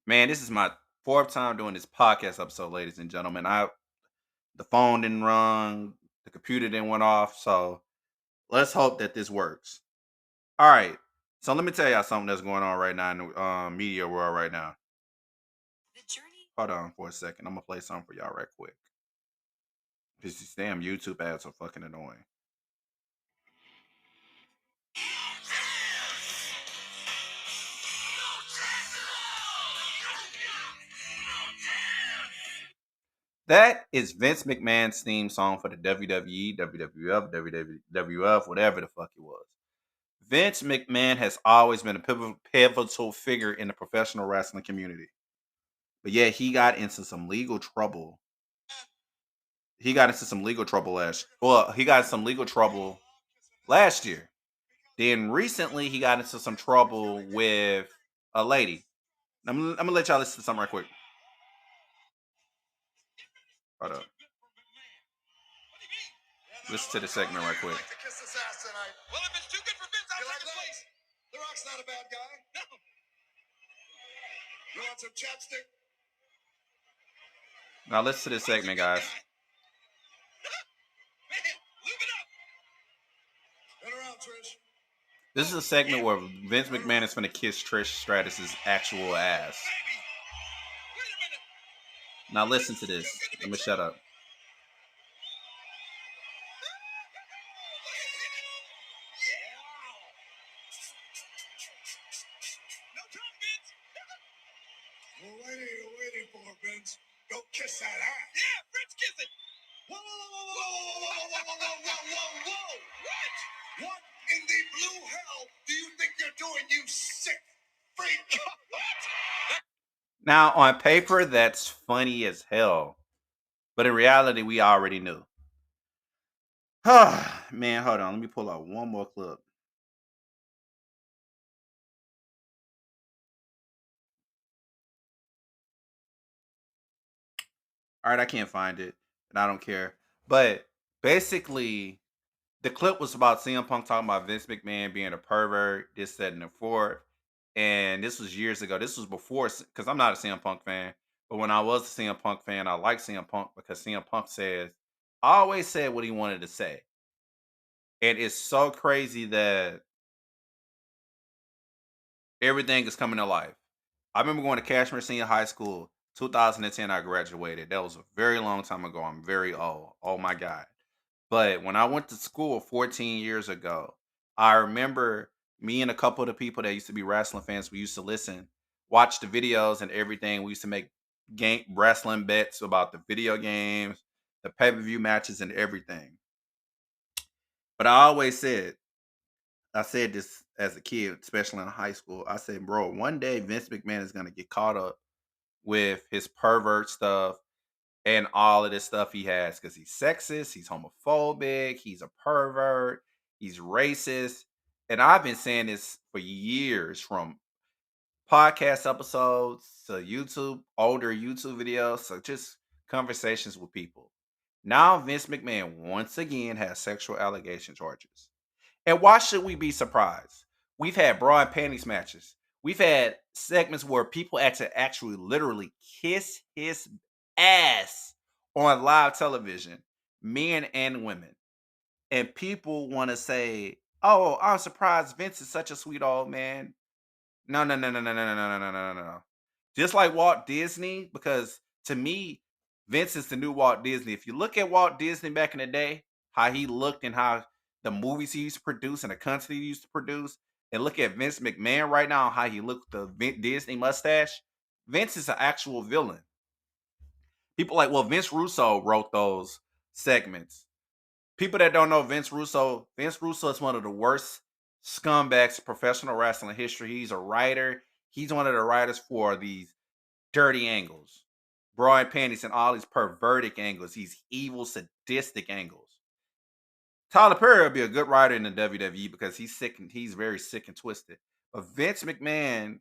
Man, this is my fourth time doing this podcast episode, ladies and gentlemen. The phone didn't run, the computer didn't went off, so let's hope that this works. All right. So let me tell y'all something that's going on right now in the media world right now. Hold on for a second. I'm gonna play something for y'all right quick. These damn YouTube ads are fucking annoying. That is Vince McMahon's theme song for the WWE, WWF, WWF, whatever the fuck it was. Vince McMahon has always been a pivotal figure in the professional wrestling community. But yeah, he got into some legal trouble. He got into some legal trouble he got some legal trouble last year. Then recently he got into some trouble with a lady. I'm gonna let y'all listen to something right quick. Hold up. Listen to the segment right quick. Well, if it's too good for Vince, I'll take his place. The Rock's not a bad guy. No. You want some chapstick? Now listen to this segment, guys. Man, lube it up. Turn around, Trish. This is a segment where Vince McMahon is going to kiss Trish Stratus's actual ass. Baby. Wait a minute. Now listen to this. Let me shut up. No time, Vince. Well, what are you waiting for, Vince? Go kiss that ass. Yeah, French kiss it. Whoa, whoa, whoa, whoa, whoa, whoa, whoa, whoa, whoa, whoa, whoa. What in the blue hell do you think you're doing, you sick freak? What? Now, on paper, that's funny as hell. But in reality, we already knew. Man, hold on. Let me pull out one more clip. All right, I can't find it, and I don't care. But basically, the clip was about CM Punk talking about Vince McMahon being a pervert, this, that, and the fourth. And this was years ago. This was before, because I'm not a CM Punk fan. But when I was a CM Punk fan, I liked CM Punk because CM Punk always said what he wanted to say. And it's so crazy that everything is coming to life. I remember going to Cashmere Senior High School, 2010. I graduated. That was a very long time ago. I'm very old. Oh my God. But when I went to school 14 years ago, I remember me and a couple of the people that used to be wrestling fans, we used to watch the videos and everything. We used to make wrestling bets about the video games, the pay-per-view matches, and everything. But I said this as a kid, especially in high school. I said, bro, one day Vince McMahon is going to get caught up with his pervert stuff and all of this stuff he has because he's sexist, he's homophobic, he's a pervert, he's racist. And I've been saying this for years, from podcast episodes to older YouTube videos, so just conversations with people. Now Vince McMahon once again has sexual allegation charges. And why should we be surprised? We've had bra and panties matches. We've had segments where people actually literally kiss his ass on live television, men and women. And people want to say, "Oh, I'm surprised Vince is such a sweet old man." No, no, no, no, no, no, no, no, no, no, no, no. Just like Walt Disney, because to me, Vince is the new Walt Disney. If you look at Walt Disney back in the day, how he looked and how the movies he used to produce and the content he used to produce, and look at Vince McMahon right now, how he looked with the Disney mustache, Vince is an actual villain. People like, well, Vince Russo wrote those segments. People that don't know Vince Russo is one of the worst scumbags in professional wrestling history. He's a writer. He's one of the writers for these dirty angles, bra and panties, and all these pervertic angles, these evil, sadistic angles. Tyler Perry will be a good writer in the WWE because he's very sick and twisted. But Vince McMahon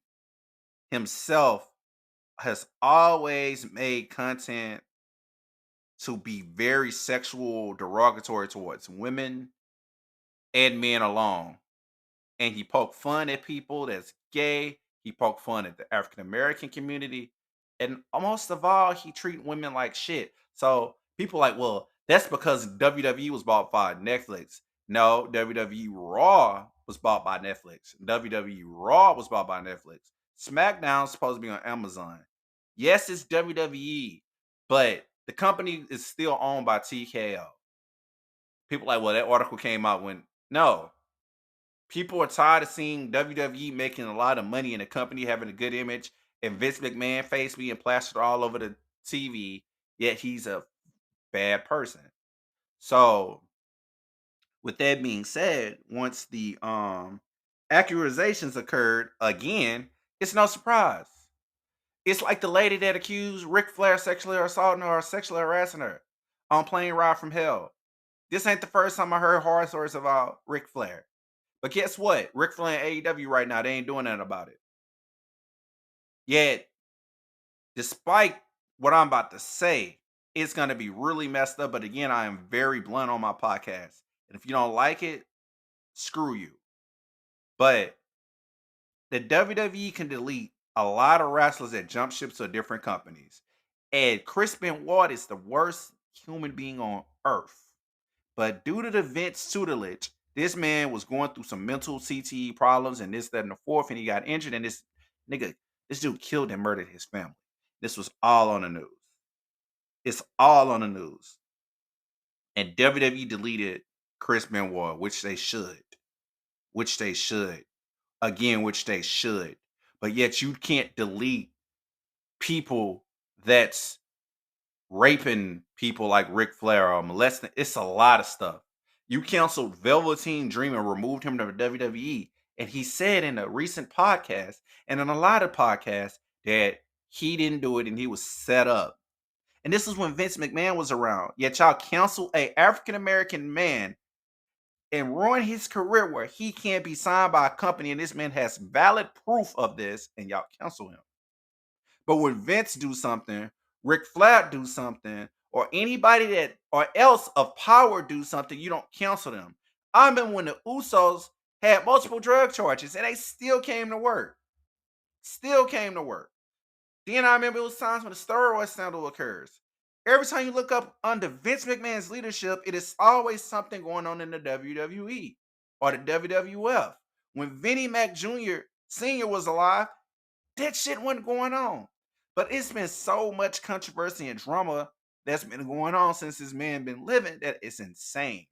himself has always made content to be very sexual, derogatory towards women and men alone. And he poked fun at people that's gay. He poked fun at the African American community, and most of all, he treat women like shit. So people like, well, that's because WWE was bought by Netflix. No, WWE Raw was bought by Netflix. WWE Raw was bought by Netflix. SmackDown's supposed to be on Amazon. Yes, it's WWE, but the company is still owned by TKO. People like, well, that article came out when no, people are tired of seeing WWE making a lot of money and the company having a good image and Vince McMahon face being plastered all over the TV, yet he's a bad person. So, with that being said, once the accusations occurred again, it's no surprise. It's like the lady that accused Ric Flair sexually assaulting her or sexually harassing her on Plane Ride from Hell. This ain't the first time I heard horror stories about Ric Flair. But guess what? Ric Flair and AEW right now, they ain't doing nothing about it. Yet, despite what I'm about to say, it's gonna be really messed up. But again, I am very blunt on my podcast. And if you don't like it, screw you. But the WWE can delete a lot of wrestlers that jump ships to different companies. And Chris Benoit is the worst human being on earth. But due to the Vince tutelage, this man was going through some mental CTE problems and this, that, and the fourth, and he got injured. And this dude killed and murdered his family. This was all on the news. It's all on the news. And WWE deleted Chris Benoit, which they should. Which they should. Again, which they should. But yet you can't delete people that's raping people like Ric Flair or molesting. It's a lot of stuff. You canceled Velveteen Dream and removed him from WWE. And he said in a recent podcast and in a lot of podcasts that he didn't do it and he was set up. And this is when Vince McMahon was around. Yet y'all cancel a African American man and ruin his career where he can't be signed by a company. And this man has valid proof of this, and y'all cancel him. But when Vince do something, Ric Flair do something, or anybody that or else of power do something, you don't cancel them. I remember when the Usos had multiple drug charges and they still came to work. Still came to work. Then I remember it was times when the steroid scandal occurs. Every time you look up under Vince McMahon's leadership, it is always something going on in the WWE or the WWF. When Vinnie Mac Jr. Sr. was alive, that shit wasn't going on. But it's been so much controversy and drama that's been going on since this man been living that it's insane.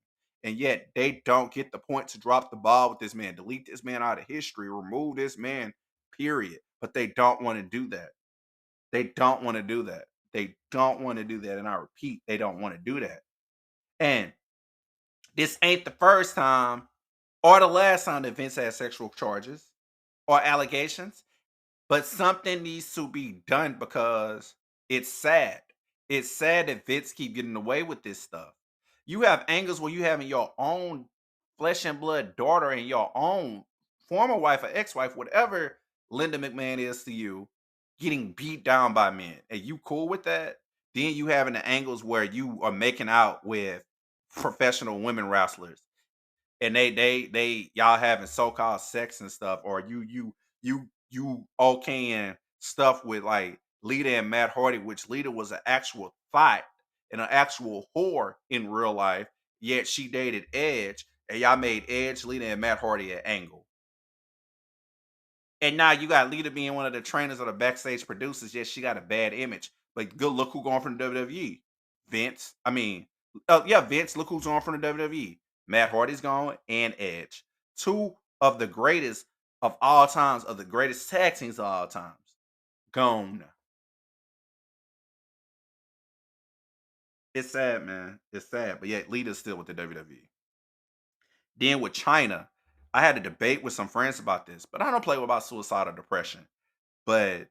And yet they don't get the point to drop the ball with this man, delete this man out of history, remove this man, period. But they don't want to do that. They don't want to do that. They don't want to do that. And I repeat, they don't want to do that. And this ain't the first time or the last time that Vince had sexual charges or allegations. But something needs to be done because it's sad. It's sad that Vince keep getting away with this stuff. You have angles where you having your own flesh and blood daughter and your own former wife or ex-wife, whatever Linda McMahon is to you, getting beat down by men. And you cool with that? Then you having the angles where you are making out with professional women wrestlers and they y'all having so-called sex and stuff, or you okaying stuff with like Lita and Matt Hardy, which Lita was an actual thought and an actual whore in real life, yet she dated Edge, and y'all made Edge, Lita, and Matt Hardy an angle. And now you got Lita being one of the trainers or the backstage producers. Yes, she got a bad image, but good look who going from the WWE. Vince. I mean, yeah, Vince. Look who's on from the WWE. Matt Hardy's gone and Edge. Two of the greatest of all times, of the greatest tag teams of all times, gone. It's sad, man. It's sad, but yet Lita's still with the WWE. Then with China, I had a debate with some friends about this, but I don't play about suicide or depression. But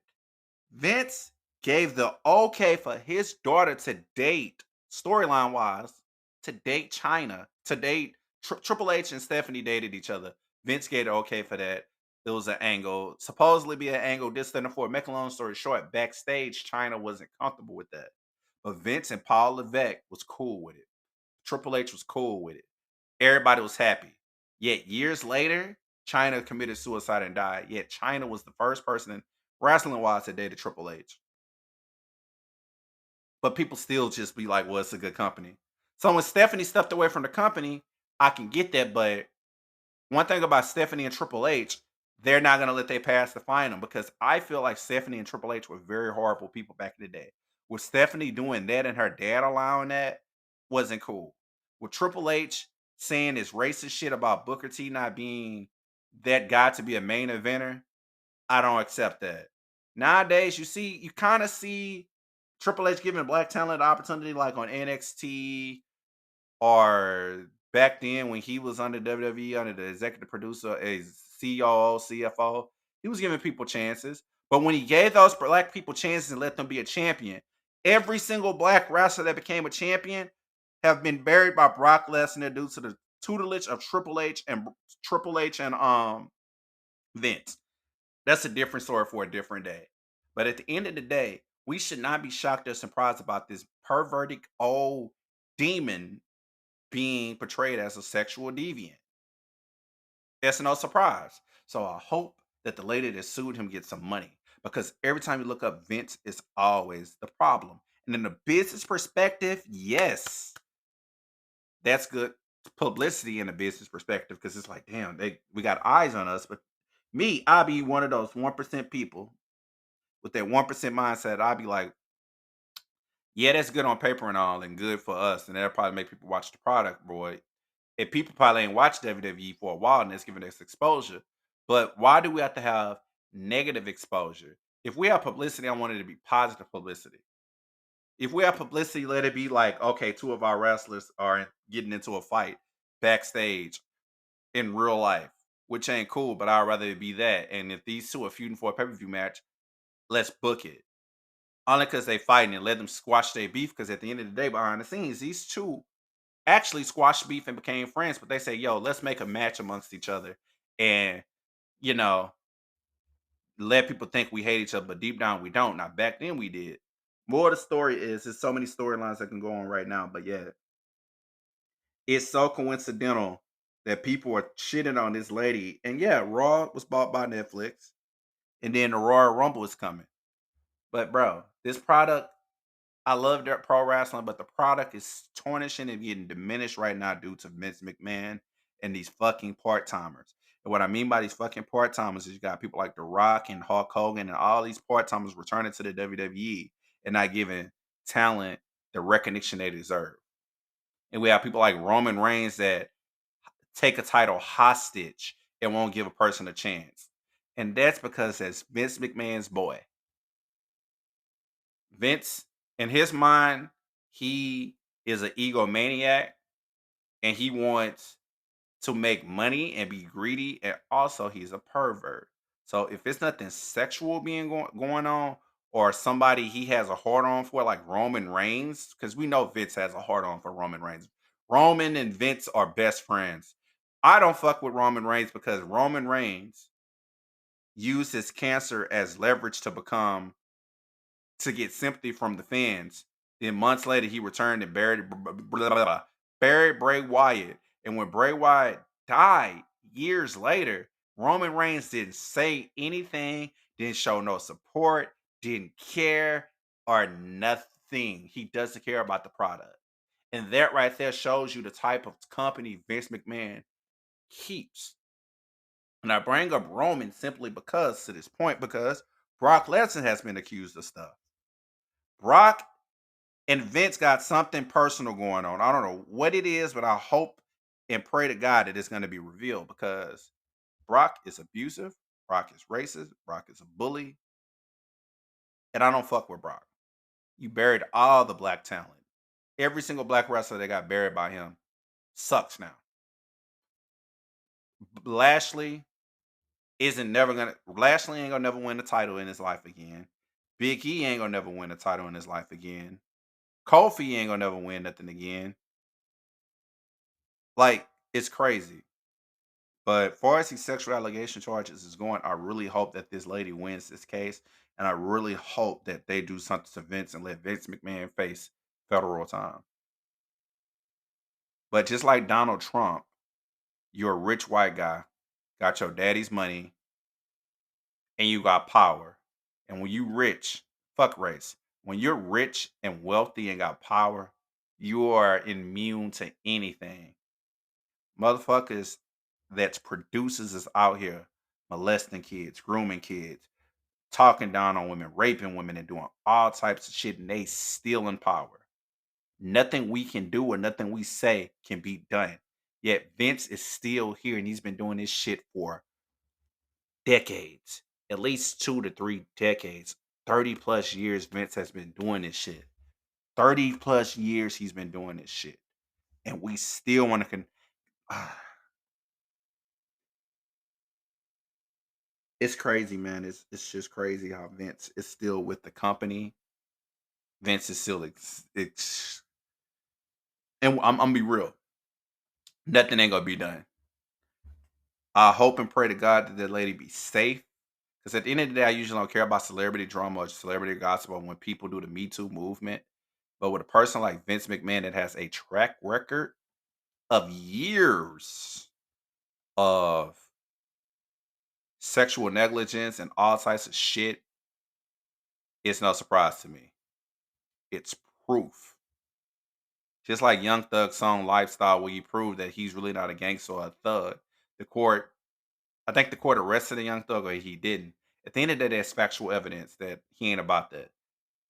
Vince gave the okay for his daughter to date, storyline wise, to date China, to date Triple H and Stephanie dated each other. Vince gave the okay for that. It was an angle, supposedly be an angle. This, then, for make a long story short, backstage, China wasn't comfortable with that. But Vince and Paul Levesque was cool with it. Triple H was cool with it. Everybody was happy. Yet years later, China committed suicide and died. Yet China was the first person in wrestling wise to date a Triple H. But people still just be like, well, it's a good company. So when Stephanie stepped away from the company, I can get that. But one thing about Stephanie and Triple H, they're not gonna let their past define them because I feel like Stephanie and Triple H were very horrible people back in the day. With Stephanie doing that and her dad allowing that wasn't cool. With Triple H saying this racist shit about Booker T not being that guy to be a main eventer, I don't accept that. Nowadays, you kind of see Triple H giving black talent the opportunity like on NXT or back then when he was under WWE under the executive producer as COO, CFO, he was giving people chances. But when he gave those black people chances and let them be a champion, every single black wrestler that became a champion have been buried by Brock Lesnar due to the tutelage of Triple H and Vince. That's a different story for a different day. But at the end of the day, we should not be shocked or surprised about this perverted old demon being portrayed as a sexual deviant. That's no surprise. So I hope that the lady that sued him gets some money because every time you look up Vince, it's always the problem. And in the business perspective, yes, that's good publicity in a business perspective because it's like, damn, we got eyes on us. But me, I'll be one of those 1% people with that 1% mindset. I'll be like, yeah, that's good on paper and all and good for us. And that'll probably make people watch the product, boy. And people probably ain't watched WWE for a while and it's giving us exposure. But why do we have to have negative exposure? If we have publicity, I want it to be positive publicity. If we have publicity, let it be like, okay, two of our wrestlers are getting into a fight backstage in real life, which ain't cool, but I'd rather it be that. And if these two are feuding for a pay-per-view match, let's book it. Only because they fighting and let them squash their beef. Because at the end of the day, behind the scenes, these two actually squashed beef and became friends. But they say, "Yo, let's make a match amongst each other," and you know, let people think we hate each other, but deep down we don't. Now, back then we did. More of the story is there's so many storylines that can go on right now, but yeah, it's so coincidental that people are shitting on this lady. And yeah, Raw was bought by Netflix, and then the Royal Rumble is coming. But bro, this product I love their pro wrestling, but the product is tarnishing and getting diminished right now due to Vince McMahon and these fucking part timers. And what I mean by these fucking part timers is you got people like The Rock and Hulk Hogan and all these part timers returning to the WWE and not giving talent the recognition they deserve. And we have people like Roman Reigns that take a title hostage and won't give a person a chance. And that's because that's Vince McMahon's boy. Vince, in his mind, he is an egomaniac and he wants to make money and be greedy. And also, he's a pervert. So, if it's nothing sexual being going on, or somebody he has a heart on for, like Roman Reigns, because we know Vince has a heart on for Roman Reigns. Roman and Vince are best friends. I don't fuck with Roman Reigns because Roman Reigns used his cancer as leverage to get sympathy from the fans. Then months later, he returned and buried Bray Wyatt. And when Bray Wyatt died years later, Roman Reigns didn't say anything, didn't show no support, didn't care, or nothing. He doesn't care about the product. And that right there shows you the type of company Vince McMahon keeps. And I bring up Roman simply because, to this point, because Brock Lesnar has been accused of stuff. Brock and Vince got something personal going on. I don't know what it is, but I hope and pray to God that it's going to be revealed because Brock is abusive, Brock is racist, Brock is a bully, and I don't fuck with Brock. You buried all the black talent. Every single black wrestler that got buried by him sucks now. Lashley isn't never gonna Lashley ain't gonna never win the title in his life again. Big E ain't gonna never win a title in his life again. Kofi ain't gonna never win nothing again. Like, it's crazy. But far as these sexual allegation charges is going, I really hope that this lady wins this case. And I really hope that they do something to Vince and let Vince McMahon face federal time. But just like Donald Trump, you're a rich white guy. got your daddy's money, and you got power. And when you rich, fuck race. When you're rich and wealthy and got power, you are immune to anything. Motherfuckers that's producers is out here molesting kids, grooming kids, talking down on women, raping women, and doing all types of shit, and they still in power. Nothing we can do or nothing we say can be done. Yet Vince is still here and he's been doing this shit for decades, at least 2 to 3 decades. 30 plus years Vince has been doing this shit. 30 plus years he's been doing this shit. And we still want to it's crazy, man. It's just crazy how Vince is still with the company. Vince is still and I'm gonna be real. Nothing ain't gonna be done. I hope and pray to God that that lady be safe. Because at the end of the day, I usually don't care about celebrity drama or celebrity gossip or when people do the Me Too movement. But with a person like Vince McMahon that has a track record of years of sexual negligence and all types of shit, it's no surprise to me. It's proof. Just like Young Thug's song Lifestyle, where he proved that he's really not a gangster or a thug. The court, I think the court arrested the Young Thug or he didn't. At the end of the day, there's factual evidence that he ain't about that.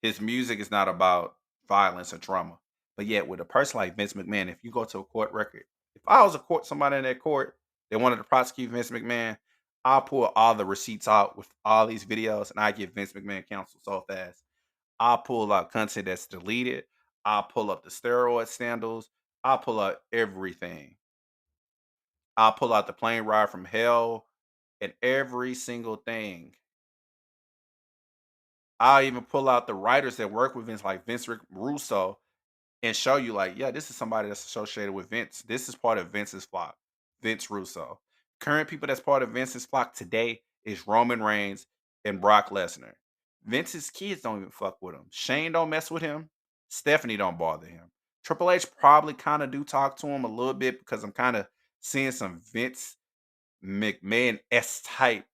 His music is not about violence or trauma. But yet, with a person like Vince McMahon, if you go to a court record, if I was a court somebody in that court that wanted to prosecute Vince McMahon, I'll pull all the receipts out with all these videos and I give Vince McMahon counsel so fast. I'll pull out content that's deleted. I'll pull up the steroid scandals. I'll pull out everything. I'll pull out the plane ride from hell and every single thing. I'll even pull out the writers that work with Vince, like Russo, and show you like, yeah, this is somebody that's associated with Vince. This is part of Vince's flock, Vince Russo. Current people that's part of Vince's flock today is Roman Reigns and Brock Lesnar. Vince's kids don't even fuck with him. Shane don't mess with him. Stephanie don't bother him. Triple H probably kind of do talk to him a little bit because I'm kind of seeing some Vince McMahon s type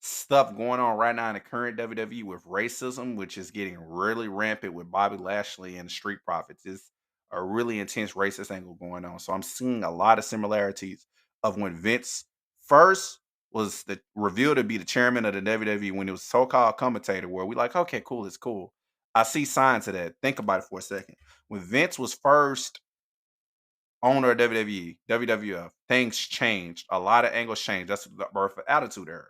stuff going on right now in the current WWE with racism, which is getting really rampant with Bobby Lashley and the Street Profits. It's a really intense racist angle going on. So I'm seeing a lot of similarities of when Vince first was the revealed to be the chairman of the WWE when it was so-called commentator, where we like, okay, cool, it's cool. I see signs of that. Think about it for a second. When Vince was first owner of WWE, WWF, things changed. A lot of angles changed. That's the birth of Attitude Era.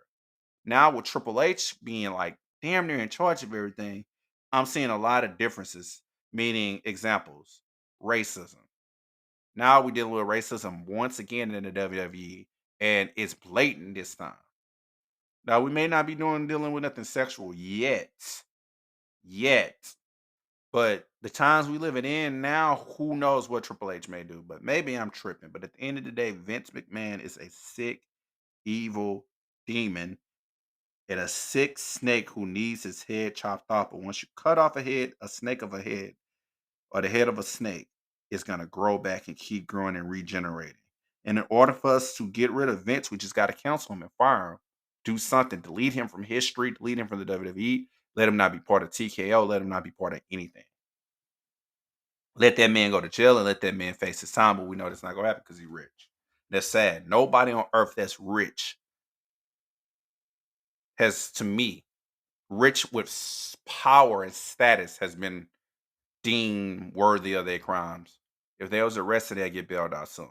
Now with Triple H being like damn near in charge of everything, I'm seeing a lot of differences. Meaning examples, racism. Now we're dealing with racism once again in the WWE, and it's blatant this time. Now we may not be dealing with nothing sexual yet, but the times we living in now, who knows what Triple H may do? But maybe I'm tripping. But at the end of the day, Vince McMahon is a sick, evil demon and a sick snake who needs his head chopped off. But once you cut off a head, a snake of a head, or the head of a snake, it's gonna grow back and keep growing and regenerating. And in order for us to get rid of Vince, we just got to cancel him and fire him. Do something. Delete him from history. Delete him from the WWE. Let him not be part of TKO. Let him not be part of anything. Let that man go to jail and let that man face his time. But we know that's not gonna happen because he's rich. That's sad. Nobody on earth that's rich has, to me, rich with power and status has been deemed worthy of their crimes. If they was arrested, they'd get bailed out soon.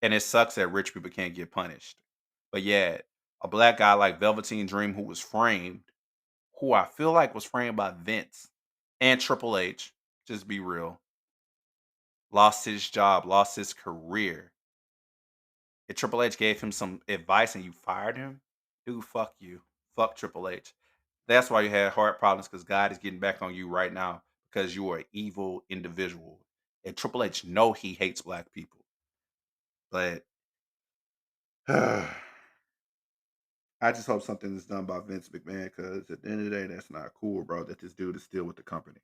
And it sucks that rich people can't get punished. But yeah, a black guy like Velveteen Dream, who was framed, who I feel like was framed by Vince and Triple H, just be real, lost his job, lost his career. If Triple H gave him some advice and you fired him, dude, fuck you. Fuck Triple H. That's why you had heart problems because God is getting back on you right now because you are an evil individual. And Triple H know he hates black people. But I just hope something is done by Vince McMahon because at the end of the day, that's not cool, bro. That this dude is still with the company.